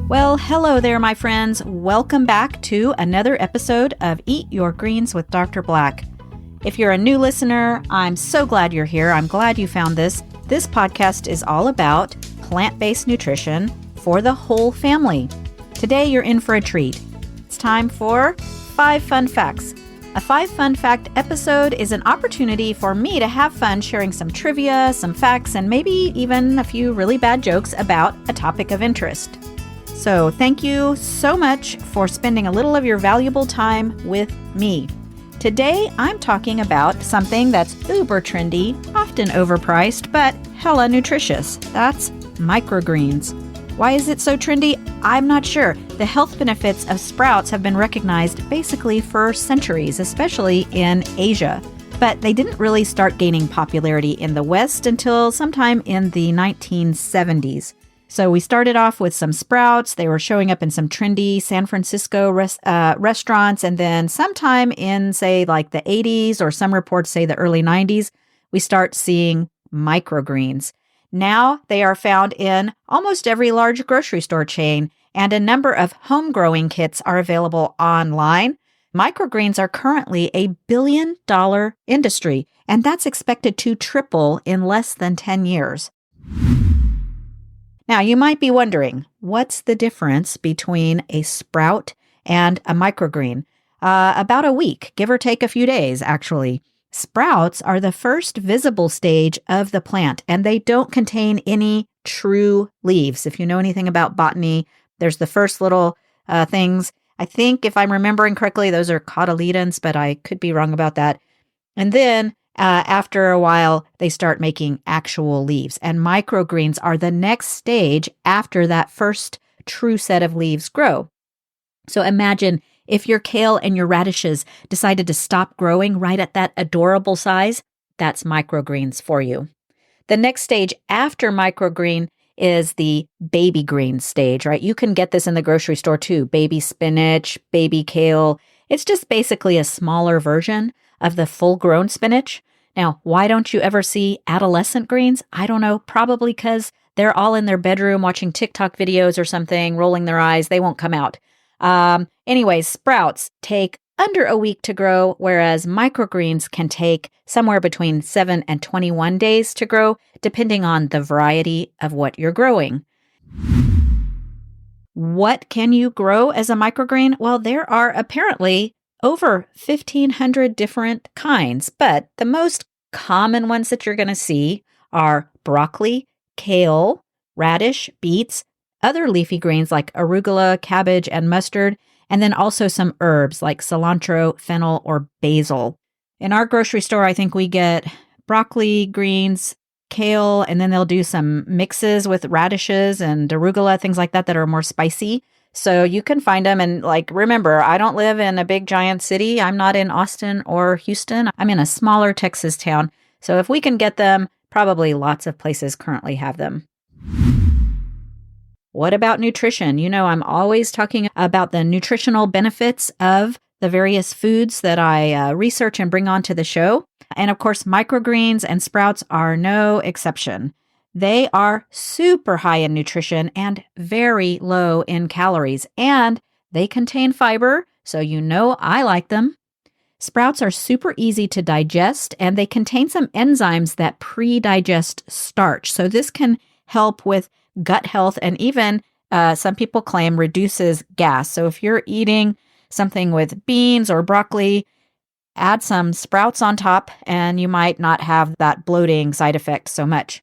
Well, hello there, my friends. Welcome back to another episode of Eat Your Greens with Dr. Black. If you're a new listener, I'm so glad you're here. I'm glad you found this. This podcast is all about plant-based nutrition for the whole family. Today, you're in for a treat. It's time for 5 Fun Facts. A 5 Fun Fact episode is an opportunity for me to have fun sharing some trivia, some facts, and maybe even a few really bad jokes about a topic of interest. So thank you so much for spending a little of your valuable time with me. Today, I'm talking about something that's uber trendy, often overpriced, but hella nutritious. That's microgreens. Why is it so trendy? I'm not sure. The health benefits of sprouts have been recognized basically for centuries, especially in Asia. But they didn't really start gaining popularity in the West until sometime in the 1970s. So we started off with some sprouts. They were showing up in some trendy San Francisco restaurants. And then sometime in, say, like the 80s, or some reports say the early 90s, we start seeing microgreens. Now they are found in almost every large grocery store chain, and a number of home growing kits are available online. Microgreens are currently a $1 billion industry, and that's expected to triple in less than 10 years. Now, you might be wondering, what's the difference between a sprout and a microgreen? About a week, give or take a few days, actually. Sprouts are the first visible stage of the plant, and they don't contain any true leaves. If you know anything about botany, there's the first little things. I think, if I'm remembering correctly, those are cotyledons, but I could be wrong about that. And then after a while, they start making actual leaves. And microgreens are the next stage after that first true set of leaves grow. So imagine if your kale and your radishes decided to stop growing right at that adorable size, that's microgreens for you. The next stage after microgreen is the baby green stage, right? You can get this in the grocery store too. Baby spinach, baby kale. It's just basically a smaller version of the full-grown spinach. Now, why don't you ever see adolescent greens? I don't know, probably because they're all in their bedroom watching TikTok videos or something, rolling their eyes. They won't come out. Anyways, sprouts take under a week to grow, whereas microgreens can take somewhere between 7 and 21 days to grow, depending on the variety of what you're growing. What can you grow as a microgreen? Well, there are apparently over 1,500 different kinds, but the most common ones that you're going to see are broccoli, kale, radish, beets, other leafy greens like arugula, cabbage, and mustard, and then also some herbs like cilantro, fennel, or basil. In our grocery store, I think we get broccoli, greens, kale, and then they'll do some mixes with radishes and arugula, things like that are more spicy. So you can find them. And remember, I don't live in a big giant city. I'm not in Austin or Houston. I'm in a smaller Texas town. So if we can get them, probably lots of places currently have them. What about nutrition? You know, I'm always talking about the nutritional benefits of the various foods that I research and bring onto the show. And of course, microgreens and sprouts are no exception. They are super high in nutrition and very low in calories, and they contain fiber, so you know I like them. Sprouts are super easy to digest, and they contain some enzymes that pre-digest starch. So this can help with gut health and even, some people claim, reduces gas. So if you're eating something with beans or broccoli, add some sprouts on top, and you might not have that bloating side effect so much.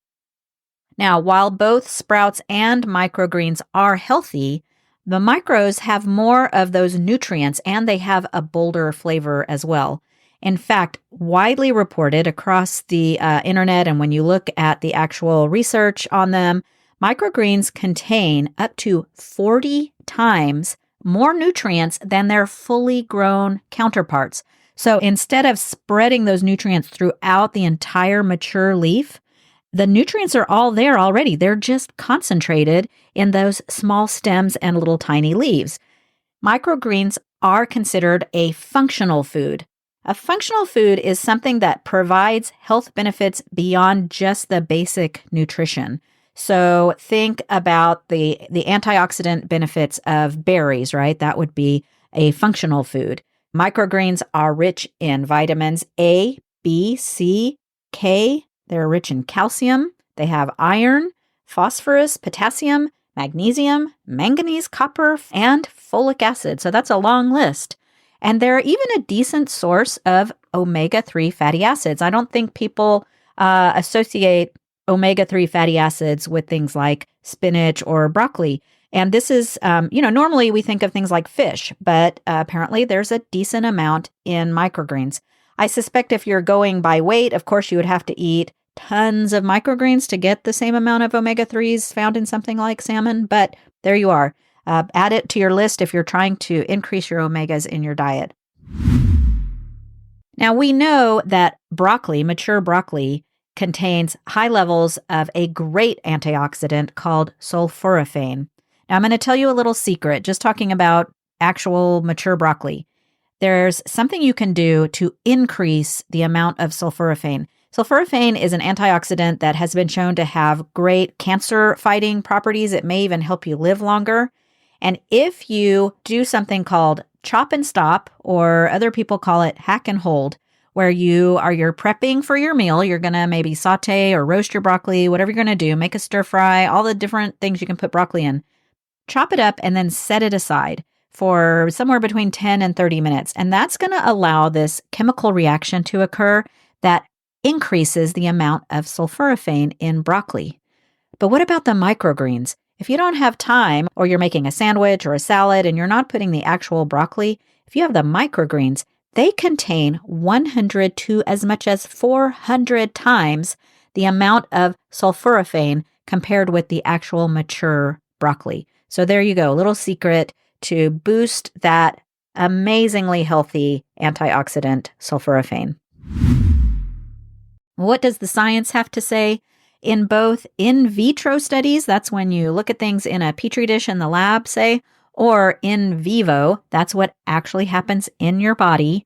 Now, while both sprouts and microgreens are healthy, the micros have more of those nutrients and they have a bolder flavor as well. In fact, widely reported across the internet, and when you look at the actual research on them, microgreens contain up to 40 times more nutrients than their fully grown counterparts. So instead of spreading those nutrients throughout the entire mature leaf, the nutrients are all there already. They're just concentrated in those small stems and little tiny leaves. Microgreens are considered a functional food. A functional food is something that provides health benefits beyond just the basic nutrition. So think about the antioxidant benefits of berries, right? That would be a functional food. Microgreens are rich in vitamins A, B, C, K. They're rich in calcium. They have iron, phosphorus, potassium, magnesium, manganese, copper, and folic acid. So that's a long list. And they're even a decent source of omega-3 fatty acids. I don't think people associate omega-3 fatty acids with things like spinach or broccoli. And this is, normally we think of things like fish, but apparently there's a decent amount in microgreens. I suspect if you're going by weight, of course, you would have to eat tons of microgreens to get the same amount of omega-3s found in something like salmon. But there you are. Add it to your list if you're trying to increase your omegas in your diet. Now, we know that broccoli, mature broccoli, contains high levels of a great antioxidant called sulforaphane. Now, I'm going to tell you a little secret, just talking about actual mature broccoli. There's something you can do to increase the amount of sulforaphane. Sulforaphane is an antioxidant that has been shown to have great cancer-fighting properties. It may even help you live longer. And if you do something called chop and stop, or other people call it hack and hold, where you're prepping for your meal, you're going to maybe saute or roast your broccoli, whatever you're going to do, make a stir fry, all the different things you can put broccoli in. Chop it up and then set it aside for somewhere between 10 and 30 minutes. And that's going to allow this chemical reaction to occur that increases the amount of sulforaphane in broccoli. But what about the microgreens? If you don't have time, or you're making a sandwich or a salad and you're not putting the actual broccoli, if you have the microgreens, they contain 100 to as much as 400 times the amount of sulforaphane compared with the actual mature broccoli. So there you go, a little secret to boost that amazingly healthy antioxidant sulforaphane. What does the science have to say? In both in vitro studies, that's when you look at things in a petri dish in the lab, say, or in vivo, that's what actually happens in your body,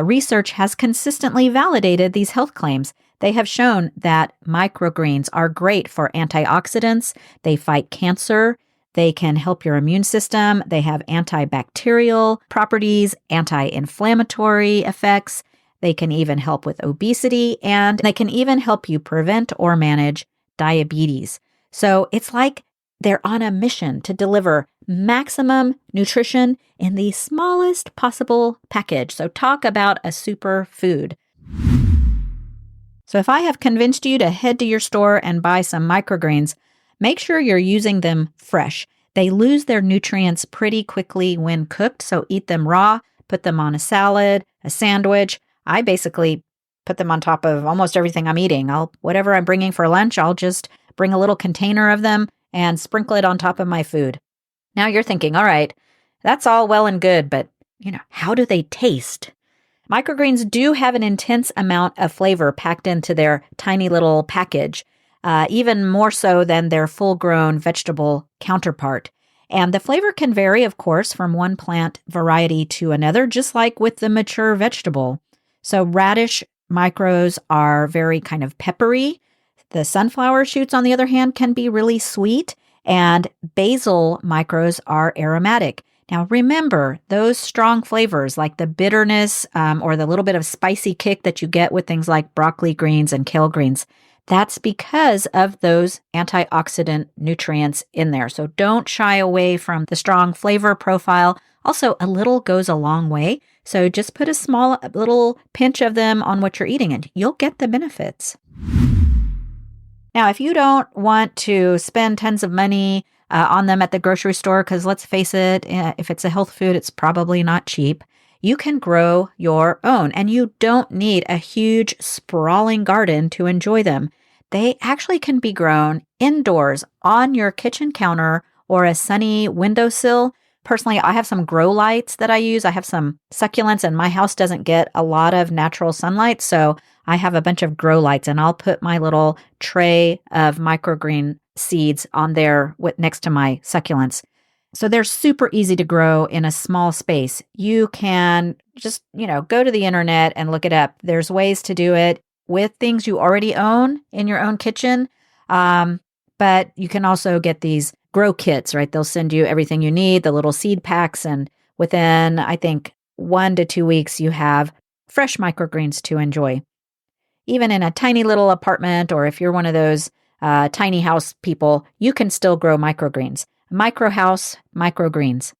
research has consistently validated these health claims. They have shown that microgreens are great for antioxidants. They fight cancer. They can help your immune system. They have antibacterial properties, anti-inflammatory effects. They can even help with obesity, and they can even help you prevent or manage diabetes. So it's like they're on a mission to deliver maximum nutrition in the smallest possible package. So talk about a superfood. So if I have convinced you to head to your store and buy some microgreens, make sure you're using them fresh. They lose their nutrients pretty quickly when cooked, so eat them raw, put them on a salad, a sandwich. I basically put them on top of almost everything I'm eating. Whatever I'm bringing for lunch, I'll just bring a little container of them and sprinkle it on top of my food. Now you're thinking, all right, that's all well and good, but how do they taste? Microgreens do have an intense amount of flavor packed into their tiny little package, even more so than their full-grown vegetable counterpart. And the flavor can vary, of course, from one plant variety to another, just like with the mature vegetable. So radish micros are very kind of peppery. The sunflower shoots, on the other hand, can be really sweet, and basil micros are aromatic. Now, remember, those strong flavors like the bitterness or the little bit of spicy kick that you get with things like broccoli greens and kale greens, that's because of those antioxidant nutrients in there. So don't shy away from the strong flavor profile. Also, a little goes a long way. So just put a little pinch of them on what you're eating and you'll get the benefits. Now, if you don't want to spend tons of money on them at the grocery store, because let's face it, if it's a health food, it's probably not cheap, you can grow your own, and you don't need a huge sprawling garden to enjoy them. They actually can be grown indoors on your kitchen counter or a sunny windowsill. Personally, I have some grow lights that I use. I have some succulents, and my house doesn't get a lot of natural sunlight, so I have a bunch of grow lights, and I'll put my little tray of microgreen seeds on there next to my succulents. So they're super easy to grow in a small space. You can just, go to the internet and look it up. There's ways to do it with things you already own in your own kitchen. But But you can also get these grow kits, right? They'll send you everything you need, the little seed packs. And within, I think, 1 to 2 weeks, you have fresh microgreens to enjoy. Even in a tiny little apartment, or if you're one of those tiny house people, you can still grow microgreens. Micro house, microgreens.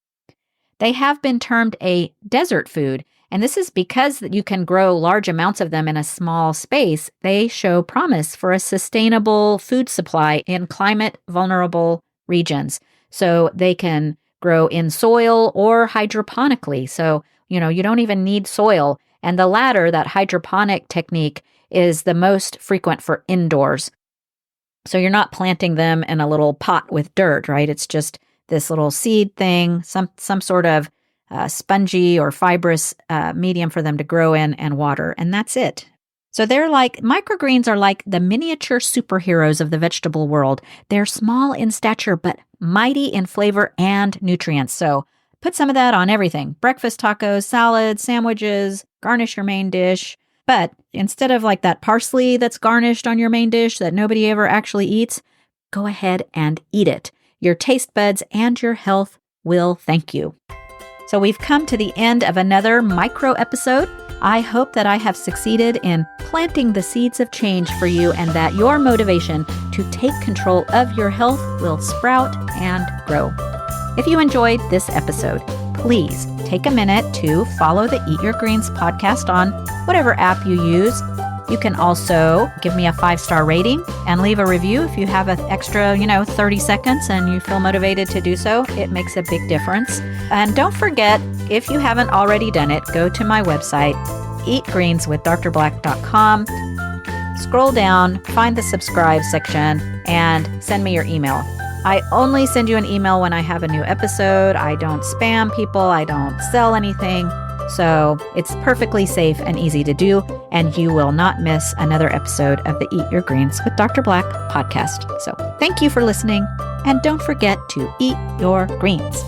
They have been termed a desert food, and this is because you can grow large amounts of them in a small space. They show promise for a sustainable food supply in climate vulnerable regions. So they can grow in soil or hydroponically. So, you don't even need soil. And the latter, that hydroponic technique, is the most frequent for indoors. So you're not planting them in a little pot with dirt, right? It's just this little seed thing, some sort of spongy or fibrous medium for them to grow in and water, and that's it. So microgreens are like the miniature superheroes of the vegetable world. They're small in stature, but mighty in flavor and nutrients. So put some of that on everything. Breakfast tacos, salads, sandwiches, garnish your main dish. But instead of like that parsley that's garnished on your main dish that nobody ever actually eats, go ahead and eat it. Your taste buds and your health will thank you. So we've come to the end of another micro episode. I hope that I have succeeded in planting the seeds of change for you and that your motivation to take control of your health will sprout and grow. If you enjoyed this episode, please take a minute to follow the Eat Your Greens podcast on whatever app you use. You can also give me a 5-star rating and leave a review if you have an extra, 30 seconds and you feel motivated to do so. It makes a big difference. And don't forget, if you haven't already done it, go to my website, eatgreenswithdrblack.com. Scroll down, find the subscribe section, and send me your email. I only send you an email when I have a new episode. I don't spam people. I don't sell anything. So it's perfectly safe and easy to do, and you will not miss another episode of the Eat Your Greens with Dr. Black podcast. So thank you for listening, and don't forget to eat your greens.